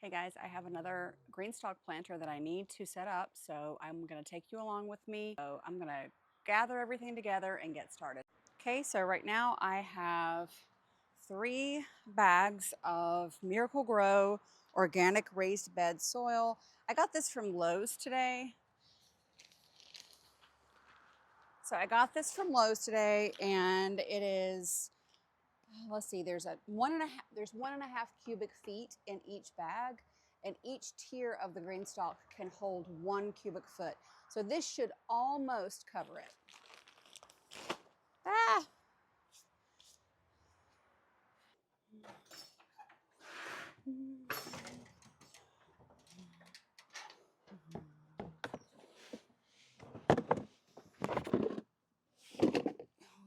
Hey guys, I have another Greenstalk planter that I need to set up, so I'm going to take you along with me. So I'm going to gather everything together and get started. Okay, so right now I have 3 bags of Miracle Grow organic raised bed soil. I got this from Lowe's today. And it is, let's see, there's 1.5 cubic feet in each bag, and each tier of the Greenstalk can hold 1 cubic foot. So this should almost cover it. Ah!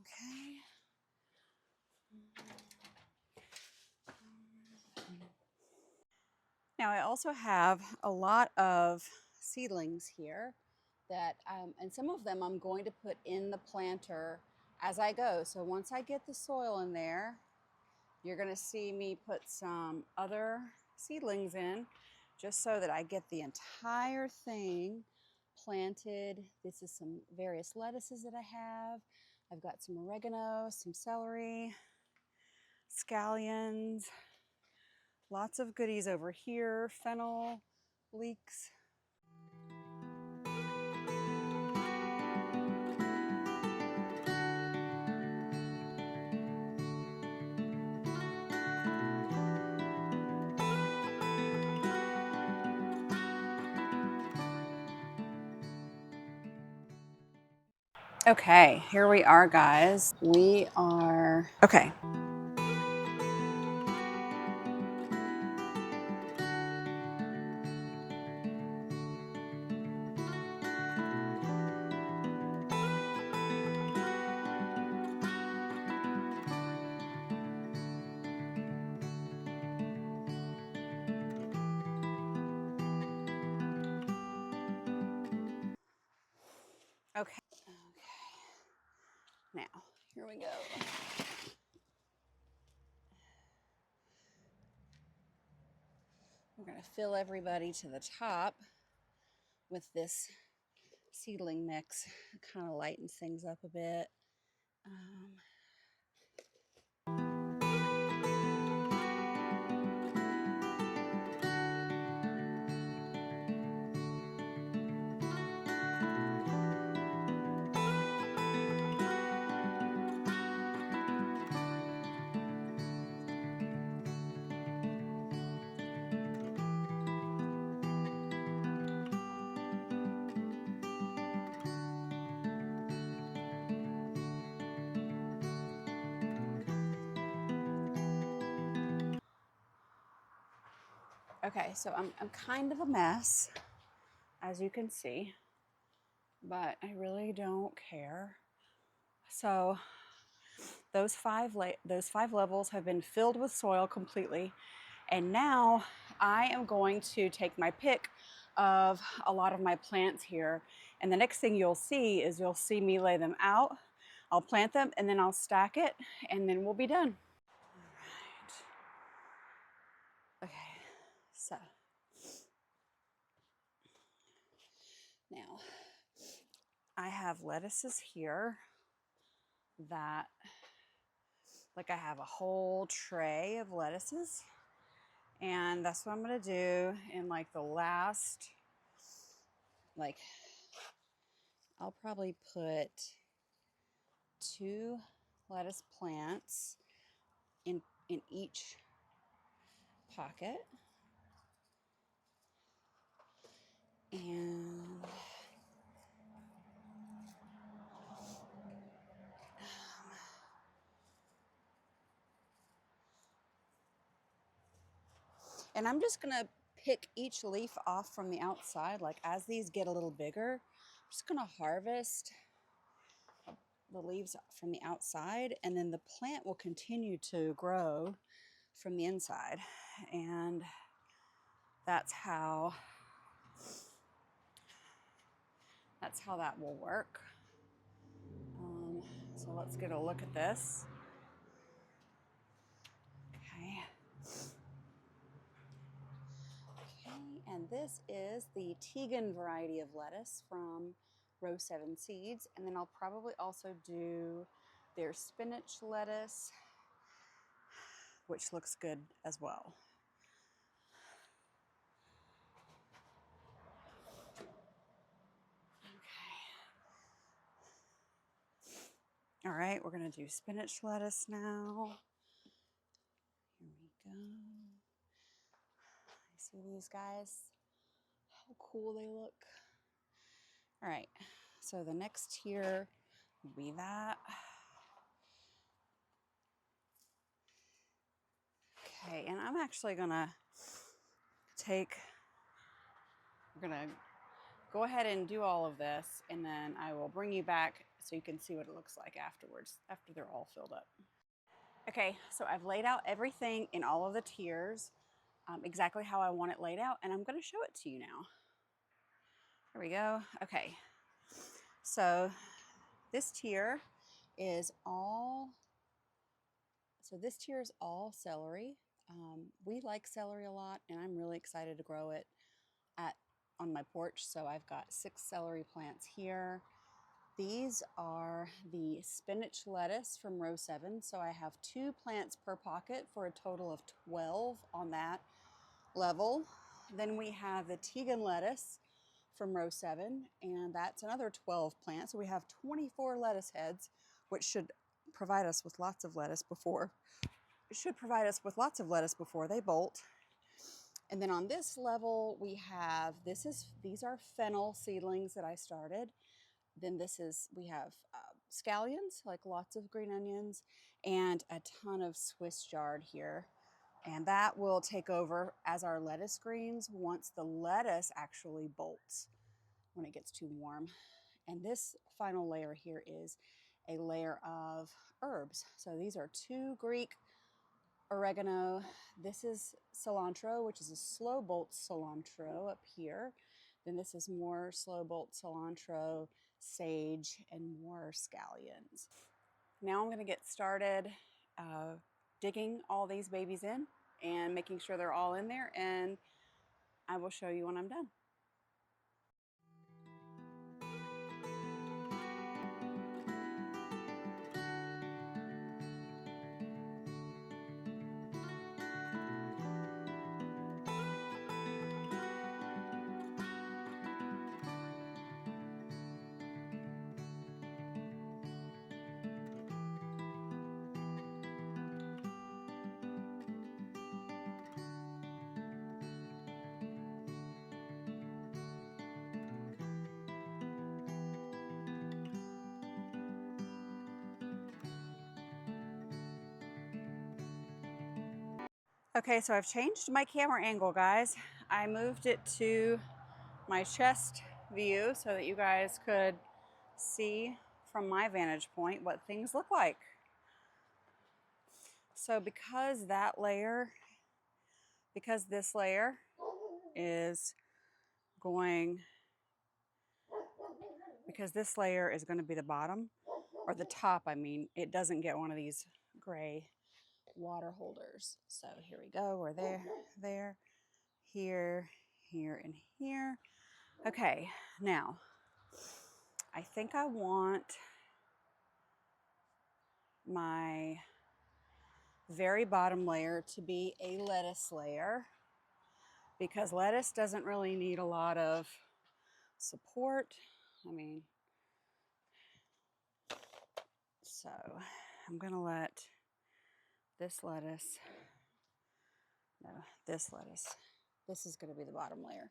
Okay. Now I also have a lot of seedlings here that, and some of them I'm going to put in the planter as I go. So once I get the soil in there, you're going to see me put some other seedlings in just so that I get the entire thing planted. This is some various lettuces that I have. I've got some oregano, some celery, scallions, lots of goodies over here, fennel, leeks. Okay, here we are, guys. Okay. Okay. Now, here we go. We're going to fill everybody to the top with this seedling mix. It kind of lightens things up a bit. Okay, so I'm kind of a mess, as you can see, but I really don't care. So those five levels have been filled with soil completely, and now I am going to take my pick of a lot of my plants here, and the next thing you'll see me lay them out. I'll plant them, and then I'll stack it, and then we'll be done. All right. Okay, so now I have lettuces here that, like, I have a whole tray of lettuces, and that's what I'm gonna do in like the last, like, I'll probably put 2 lettuce plants in each pocket. And I'm just gonna pick each leaf off from the outside. Like, as these get a little bigger, I'm just gonna harvest the leaves from the outside, and then the plant will continue to grow from the inside. And that's how that will work. So let's get a look at this. Okay. And this is the Teagan variety of lettuce from Row 7 Seeds. And then I'll probably also do their spinach lettuce, which looks good as well. All right, we're gonna do spinach lettuce now. Here we go. You see these guys? How cool they look. All right, so the next tier will be that. Okay, and I'm actually gonna we're gonna go ahead and do all of this, and then I will bring you back so you can see what it looks like afterwards, after they're all filled up. Okay, so I've laid out everything in all of the tiers, exactly how I want it laid out, and I'm gonna show it to you now. There we go. Okay, so this tier is all celery. We like celery a lot, and I'm really excited to grow it on my porch. So I've got 6 celery plants here. These are the spinach lettuce from Row 7. So I have 2 plants per pocket for a total of 12 on that level. Then we have the Teagan lettuce from Row 7, and that's another 12 plants. So we have 24 lettuce heads, which should provide us with lots of lettuce before they bolt. And then on this level, we have, these are fennel seedlings that I started. Then we have scallions, like lots of green onions, and a ton of Swiss chard here. And that will take over as our lettuce greens once the lettuce actually bolts when it gets too warm. And this final layer here is a layer of herbs. So these are 2 Greek oregano. This is cilantro, which is a slow bolt cilantro up here. Then this is more slow bolt cilantro, sage, and more scallions. Now I'm going to get started digging all these babies in and making sure they're all in there, and I will show you when I'm done. Okay, so I've changed my camera angle, guys. I moved it to my chest view so that you guys could see from my vantage point what things look like. So because this layer is going to be the bottom, or the top, I mean, it doesn't get one of these gray water holders. So here we go, we're there, here, and here. Okay, now, I think I want my very bottom layer to be a lettuce layer, because lettuce doesn't really need a lot of support. I mean, so I'm gonna let this lettuce this is gonna be the bottom layer.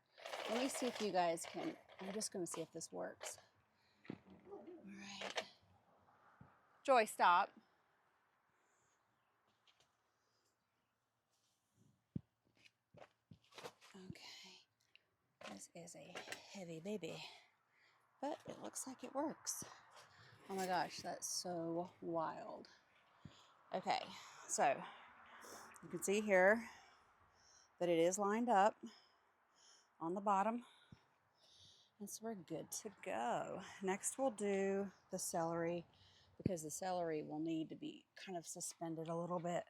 Let me see if you guys can, I'm just gonna see if this works. All right. Joy, stop. Okay, this is a heavy baby, but it looks like it works. Oh my gosh, that's so wild. Okay, so you can see here that it is lined up on the bottom, and so we're good to go. Next we'll do the celery, because the celery will need to be kind of suspended a little bit.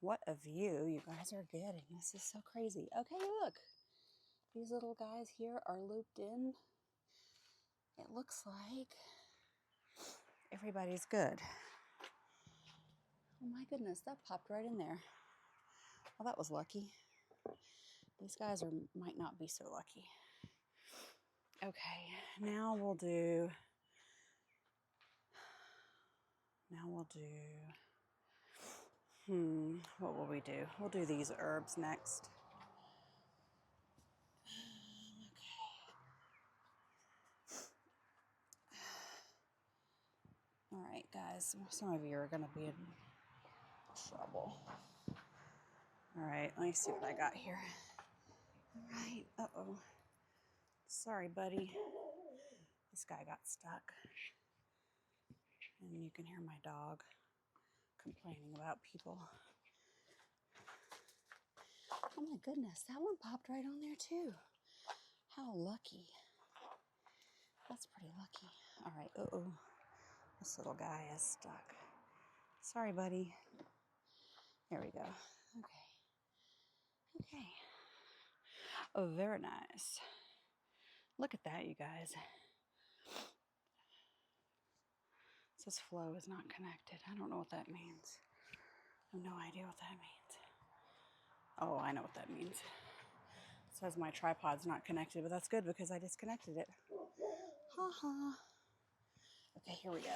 What a view you guys are getting. This is so crazy. Okay, look. These little guys here are looped in. It looks like everybody's good. Oh my goodness, that popped right in there. Well, that was lucky. These guys might not be so lucky. Okay, now we'll do what will we do? We'll do these herbs next. Okay. All right, guys, some of you are going to be in trouble. All right, let me see what I got here. All right, uh-oh. Sorry, buddy. This guy got stuck. And you can hear my dog complaining about people. Oh my goodness, that one popped right on there too. How lucky. That's pretty lucky. All right, uh-oh. This little guy is stuck. Sorry, buddy. There we go. Okay. Okay. Oh, very nice. Look at that, you guys. It says flow is not connected. I don't know what that means. I have no idea what that means. Oh, I know what that means. It says my tripod's not connected, but that's good because I disconnected it. Ha ha. Okay, here we go.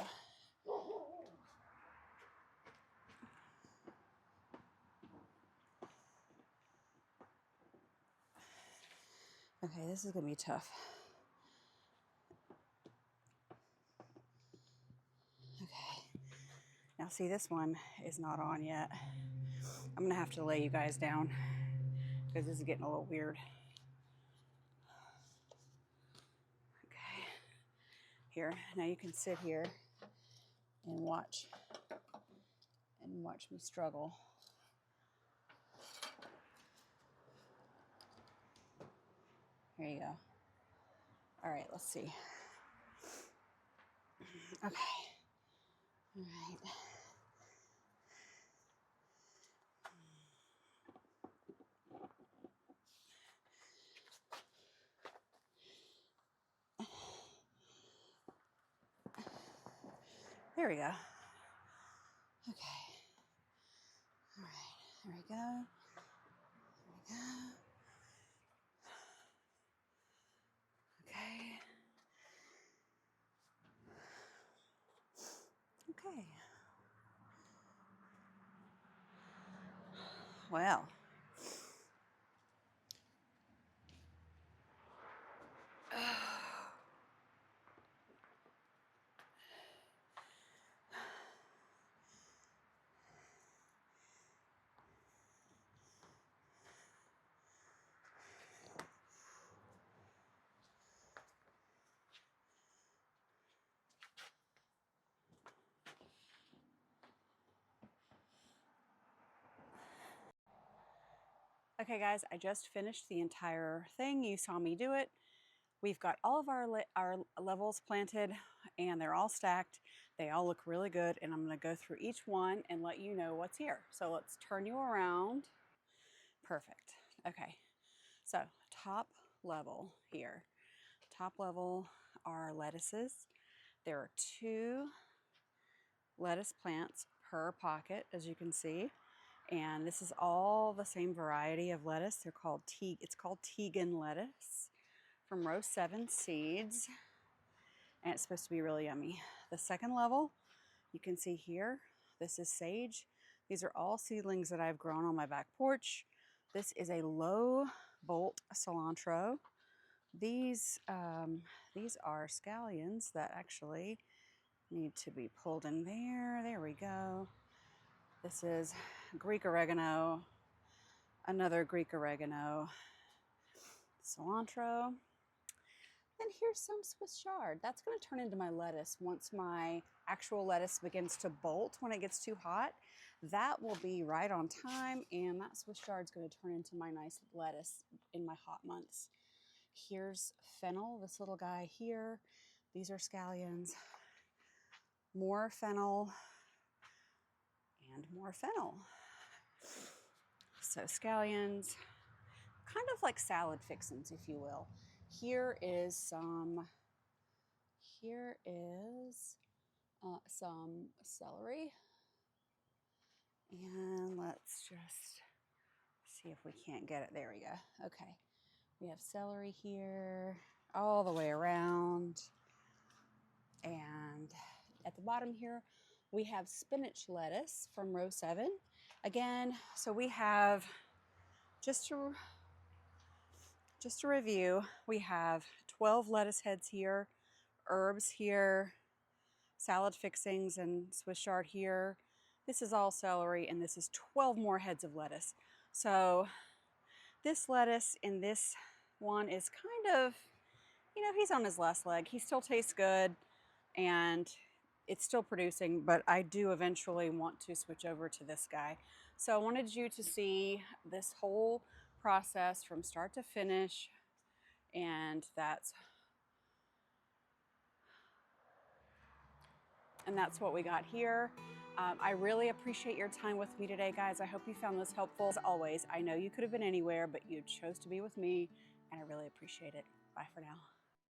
Okay, this is gonna be tough. Okay. Now see, this one is not on yet. I'm gonna have to lay you guys down because this is getting a little weird. Okay. Here, now you can sit here and watch me struggle. Here you go. All right, let's see. Okay. All right. There we go. Okay. All right. There we go. There we go. Okay. Okay. Well. Okay, guys, I just finished the entire thing. You saw me do it. We've got all of our levels planted and they're all stacked. They all look really good, and I'm going to go through each one and let you know what's here. So let's turn you around. Perfect. Okay, so top level here. Top level are lettuces. There are 2 lettuce plants per pocket, as you can see. And this is all the same variety of lettuce. It's called Teagan lettuce from row 7 seeds. And it's supposed to be really yummy. The second level, you can see here, this is sage. These are all seedlings that I've grown on my back porch. This is a low bolt cilantro. These are scallions that actually need to be pulled in there. There we go. This is Greek oregano, another Greek oregano, cilantro. And here's some Swiss chard. That's going to turn into my lettuce once my actual lettuce begins to bolt when it gets too hot. That will be right on time, and that Swiss chard is going to turn into my nice lettuce in my hot months. Here's fennel, this little guy here. These are scallions. More fennel and more fennel. So scallions, kind of like salad fixins, if you will. Here is some celery. And let's just see if we can't get it. There we go. Okay. We have celery here all the way around. And at the bottom here, we have spinach lettuce from row 7. Again, so we have, just to review, we have 12 lettuce heads here, herbs here, salad fixings and Swiss chard here. This is all celery, and this is 12 more heads of lettuce. So this lettuce in this one is kind of, you know, he's on his last leg. He still tastes good, and it's still producing, but I do eventually want to switch over to this guy. So I wanted you to see this whole process from start to finish, and that's what we got here. I really appreciate your time with me today, guys. I hope you found this helpful. As always, I know you could have been anywhere, but you chose to be with me, and I really appreciate it. Bye for now.